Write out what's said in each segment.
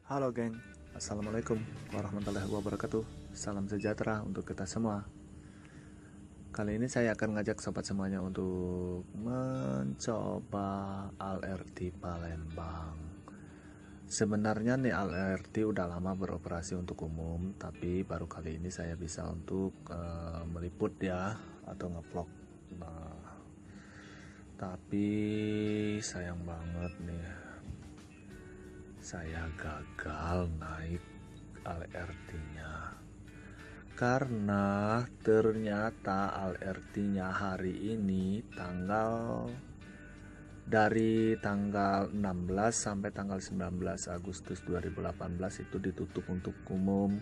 Halo geng, Assalamualaikum warahmatullahi wabarakatuh. Salam sejahtera untuk kita semua. Kali ini saya akan ngajak sobat semuanya untuk mencoba LRT Palembang. Sebenarnya nih LRT udah lama beroperasi untuk umum, tapi baru kali ini saya bisa untuk meliput ya atau ngevlog. Nah, tapi sayang banget nih, saya gagal naik LRT-nya karena ternyata LRT-nya hari ini dari tanggal 16 sampai tanggal 19 Agustus 2018 itu ditutup untuk umum,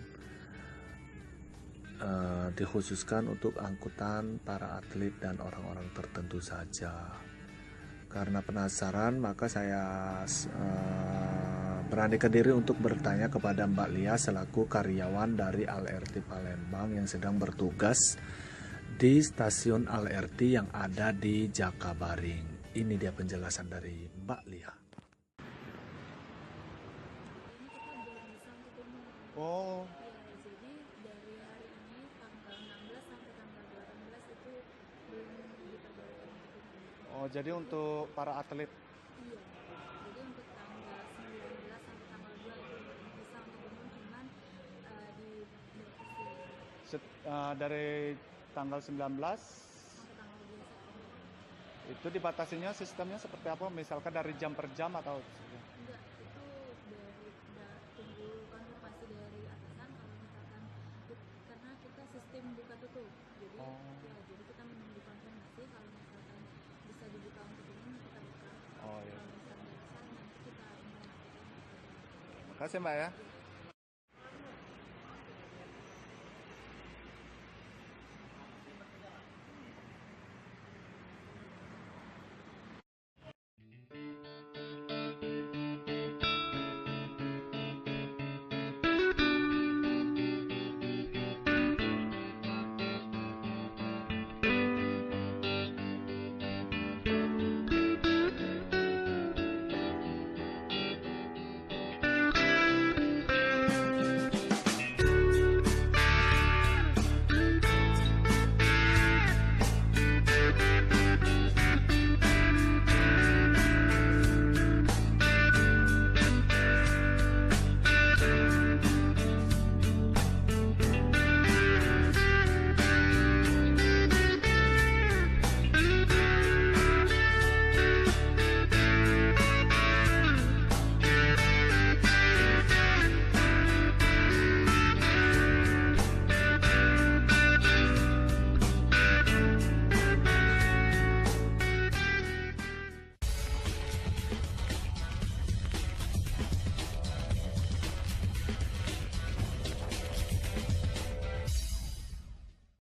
dikhususkan untuk angkutan para atlet dan orang-orang tertentu saja. Karena penasaran, maka saya beranikan diri untuk bertanya kepada Mbak Lia selaku karyawan dari LRT Palembang yang sedang bertugas di stasiun LRT yang ada di Jakabaring. Ini dia penjelasan dari Mbak Lia. Oh, Ya, jadi dari hari ini tanggal 16 sampai tanggal 18 itu belum diperbolehkan untuk umum. oh jadi untuk para atlet Iya, jadi untuk tanggal 19 sampai tanggal 2 itu bisa untuk umum, cuman dibatasi dari tanggal 19 sampai tanggal 2 September. itu dibatasinya sistemnya seperti apa? Misalkan dari jam per jam atau Enggak, itu dari tunggu konfirmasi dari atasan kalau misalkan karena kita sistem buka tutup. Jadi Oh, jadi kita menunggu konfirmasi kalau misalkan bisa dibuka untuk umum kita buka. oh ya. Kalau misalkan bisa nanti kita informasikan kepada. Makasih Mbak ya.